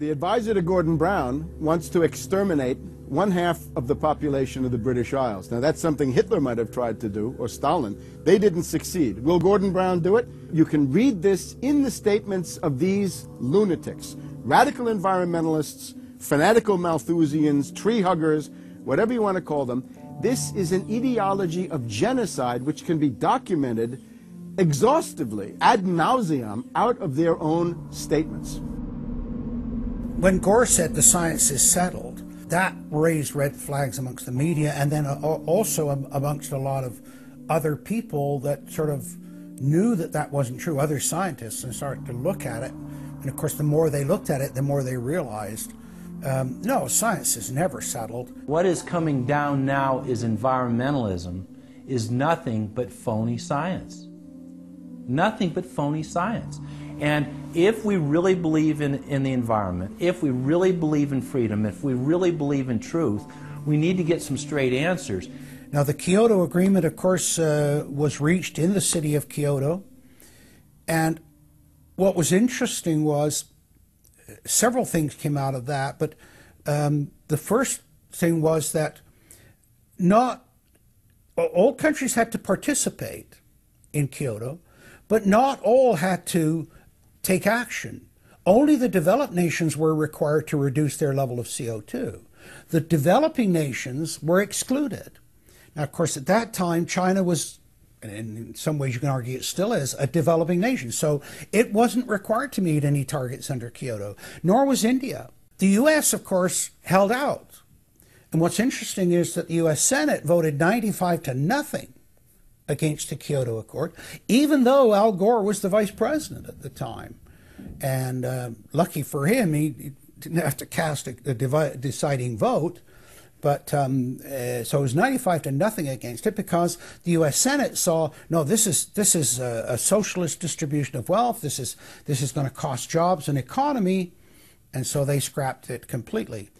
The advisor to Gordon Brown wants to exterminate 1/2 of the population of the British Isles. Now, that's something Hitler might have tried to do, or Stalin. They didn't succeed. Will Gordon Brown do it? You can read this in the statements of these lunatics, radical environmentalists, fanatical Malthusians, tree huggers, whatever you want to call them. This is an ideology of genocide which can be documented exhaustively, ad nauseum, out of their own statements. When Gore said the science is settled, that raised red flags amongst the media, and then also amongst a lot of other people that sort of knew that that wasn't true, other scientists, and started to look at it. And of course, the more they looked at it, the more they realized, no, science is never settled. What is coming down now is environmentalism is nothing but phony science. Nothing but phony science. And if we really believe in the environment, if we really believe in freedom, if we really believe in truth, we need to get some straight answers. Now, the Kyoto Agreement, of course, was reached in the city of Kyoto. And what was interesting was several things came out of that. But the first thing was that not all countries had to participate in Kyoto, but not all had to take action. Only the developed nations were required to reduce their level of CO2. The developing nations were excluded. Now, of course, at that time, China was, and in some ways you can argue it still is, a developing nation. So it wasn't required to meet any targets under Kyoto, nor was India. The U.S., of course, held out. And what's interesting is that the U.S. Senate voted 95-0 against the Kyoto Accord, even though Al Gore was the vice president at the time. And lucky for him, he didn't have to cast a deciding vote. But so it was 95-0 against it, because the U.S. Senate saw, no, this is a socialist distribution of wealth. This is going to cost jobs and economy, and so they scrapped it completely.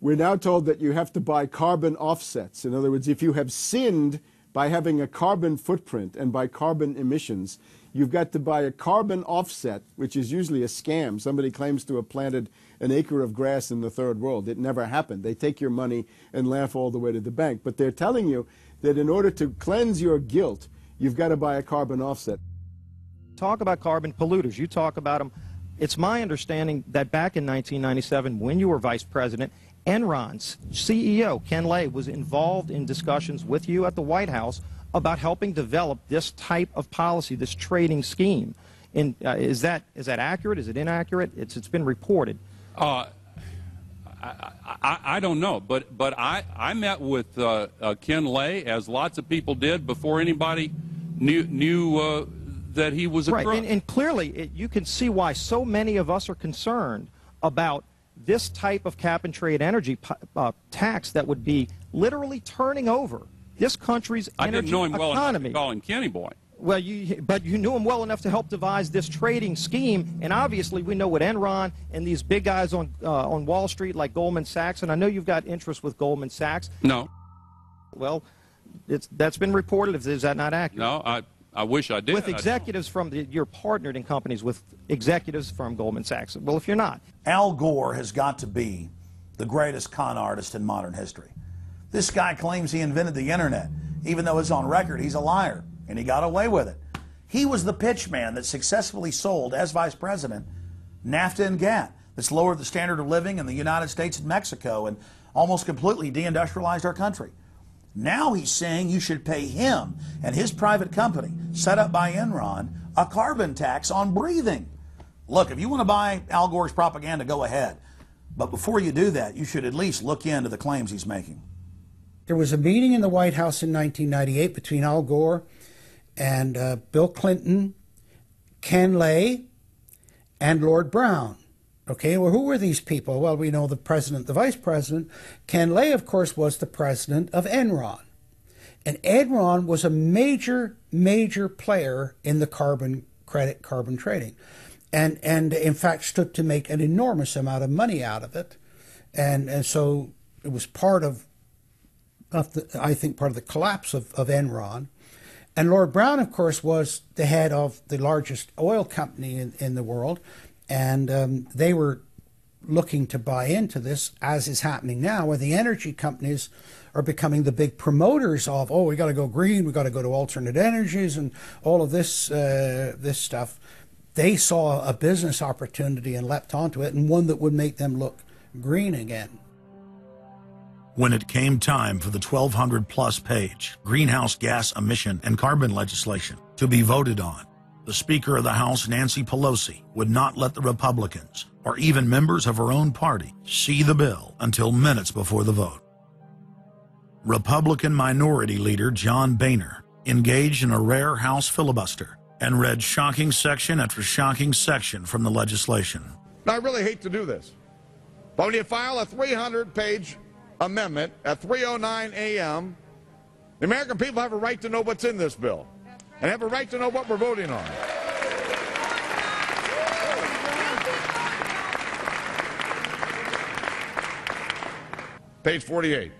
We're now told that you have to buy carbon offsets. In other words, if you have sinned by having a carbon footprint and by carbon emissions, you've got to buy a carbon offset, which is usually a scam. Somebody claims to have planted an acre of grass in the third world. It never happened. They take your money and laugh all the way to the bank. But they're telling you that in order to cleanse your guilt, you've got to buy a carbon offset. Talk about carbon polluters. You talk about them. It's my understanding that back in 1997, when you were vice president, Enron's CEO, Ken Lay, was involved in discussions with you at the White House about helping develop this type of policy, this trading scheme. And is that accurate? Is it inaccurate? It's been reported. I don't know, but I met with Ken Lay, as lots of people did, before anybody knew that he was a crook. Right, and clearly you can see why so many of us are concerned about this type of cap-and-trade energy tax that would be literally turning over this country's energy economy. I didn't know him well enough to call him Kenny Boy. Well, but you knew him well enough to help devise this trading scheme, and obviously we know what Enron and these big guys on Wall Street like Goldman Sachs, and I know you've got interest with Goldman Sachs. No. Well, that's been reported. Is that not accurate? No, I wish I did. With executives from you're partnered in companies with executives from Goldman Sachs. Well, if you're not. Al Gore has got to be the greatest con artist in modern history. This guy claims he invented the internet, even though it's on record he's a liar, and he got away with it. He was the pitch man that successfully sold, as vice president, NAFTA and GATT, that's lowered the standard of living in the United States and Mexico and almost completely deindustrialized our country. Now he's saying you should pay him and his private company, set up by Enron, a carbon tax on breathing. Look, if you want to buy Al Gore's propaganda, go ahead. But before you do that, you should at least look into the claims he's making. There was a meeting in the White House in 1998 between Al Gore and Bill Clinton, Ken Lay, and Lord Brown. Okay, well, who were these people? Well, we know the president, the vice president. Ken Lay, of course, was the president of Enron. And Enron was a major, major player in the carbon credit, carbon trading. And in fact, stood to make an enormous amount of money out of it. And so it was part of I think, part of the collapse of Enron. And Lord Brown, of course, was the head of the largest oil company in the world. And they were looking to buy into this, as is happening now, where the energy companies are becoming the big promoters of, oh, we got to go green, we got to go to alternate energies, and all of this this stuff. They saw a business opportunity and leapt onto it, and one that would make them look green again. When it came time for the 1,200-plus page greenhouse gas emission and carbon legislation to be voted on, the Speaker of the House, Nancy Pelosi, would not let the Republicans, or even members of her own party, see the bill until minutes before the vote. Republican Minority Leader John Boehner engaged in a rare House filibuster and read shocking section after shocking section from the legislation. Now, I really hate to do this, but when you file a 300-page amendment at 3:09 a.m., the American people have a right to know what's in this bill and have a right to know what we're voting on. Page 48.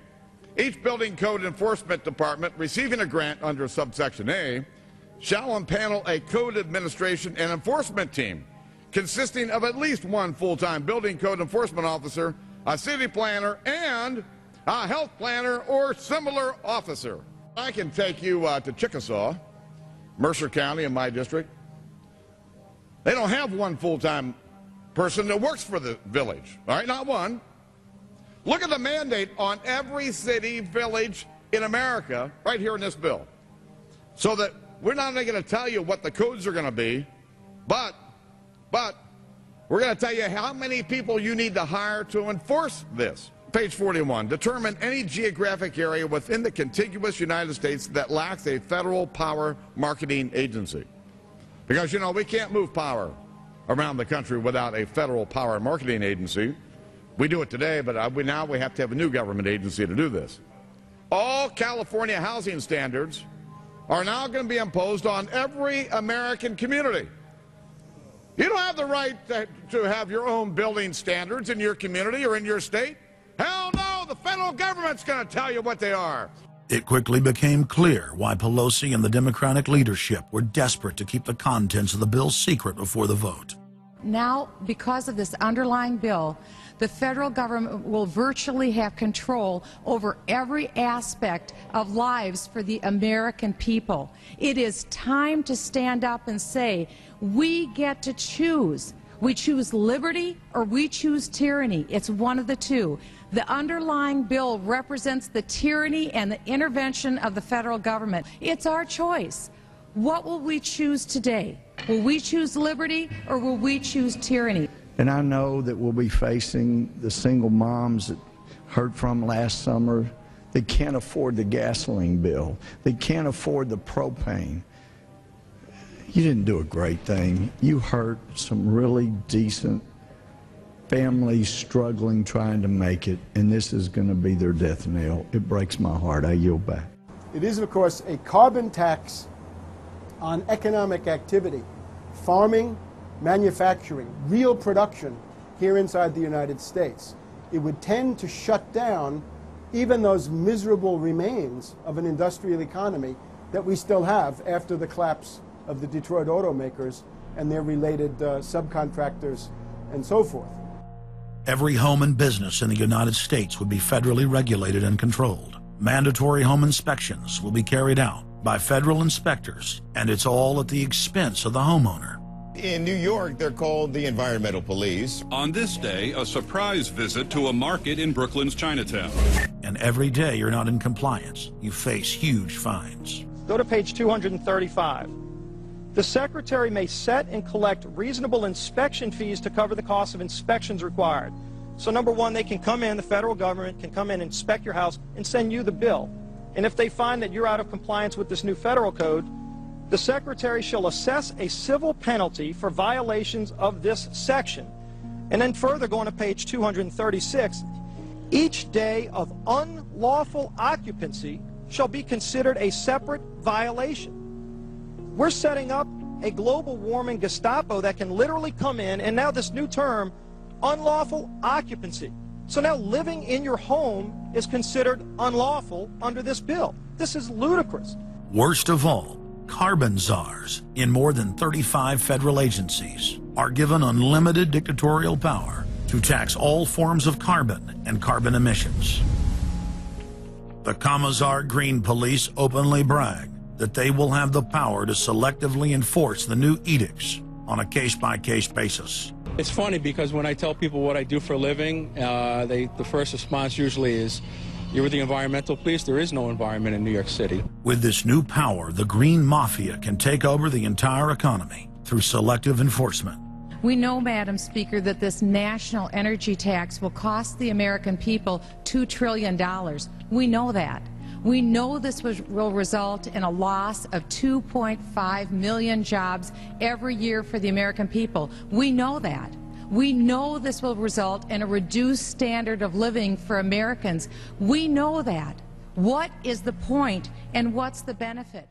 Each building code enforcement department receiving a grant under subsection A shall impanel a code administration and enforcement team consisting of at least one full-time building code enforcement officer, a city planner, and a health planner or similar officer. I can take you to Chickasaw, Mercer County in my district. They don't have one full-time person that works for the village, all right, not one. Look at the mandate on every city, village in America right here in this bill. So that we're not only going to tell you what the codes are going to be, but we're going to tell you how many people you need to hire to enforce this. Page 41, determine any geographic area within the contiguous United States that lacks a federal power marketing agency. Because, you know, we can't move power around the country without a federal power marketing agency. We do it today, but now we have to have a new government agency to do this. All California housing standards are now going to be imposed on every American community. You don't have the right to have your own building standards in your community or in your state. Hell no, the federal government's going to tell you what they are. It quickly became clear why Pelosi and the Democratic leadership were desperate to keep the contents of the bill secret before the vote. Now, because of this underlying bill, the federal government will virtually have control over every aspect of lives for the American people. It is time to stand up and say, we get to choose. We choose liberty or we choose tyranny. It's one of the two. The underlying bill represents the tyranny and the intervention of the federal government. It's our choice. What will we choose today? Will we choose liberty or will we choose tyranny? And I know that we'll be facing the single moms that heard from last summer. They can't afford the gasoline bill. They can't afford the propane. You didn't do a great thing. You hurt some really decent families struggling, trying to make it, and this is going to be their death knell. It breaks my heart. I yield back. It is, of course, a carbon tax on economic activity, farming, manufacturing, real production here inside the United States. It would tend to shut down even those miserable remains of an industrial economy that we still have after the collapse of the Detroit automakers and their related subcontractors and so forth. Every home and business in the United States would be federally regulated and controlled. Mandatory home inspections will be carried out by federal inspectors, and it's all at the expense of the homeowner. In New York, they're called the environmental police. On this day, a surprise visit to a market in Brooklyn's Chinatown. And every day you're not in compliance, you face huge fines. Go to page 235. The Secretary may set and collect reasonable inspection fees to cover the cost of inspections required. So number one, they can come in, the federal government can come in and inspect your house and send you the bill. And if they find that you're out of compliance with this new federal code, the Secretary shall assess a civil penalty for violations of this section. And then further, going to page 236, each day of unlawful occupancy shall be considered a separate violation. We're setting up a global warming Gestapo that can literally come in, and now this new term, unlawful occupancy. So now living in your home is considered unlawful under this bill. This is ludicrous. Worst of all, carbon czars in more than 35 federal agencies are given unlimited dictatorial power to to tax all forms of carbon and carbon emissions. The Commissar Green Police openly brag that they will have the power to selectively enforce the new edicts on a case-by-case basis. It's funny because when I tell people what I do for a living, the first response usually is, "You're with the environmental police?" There is no environment in New York City. With this new power, the Green Mafia can take over the entire economy through selective enforcement. We know, Madam Speaker, that this national energy tax will cost the American people $2 trillion. We know that. We know this will result in a loss of 2.5 million jobs every year for the American people. We know that. We know this will result in a reduced standard of living for Americans. We know that. What is the point and what's the benefit?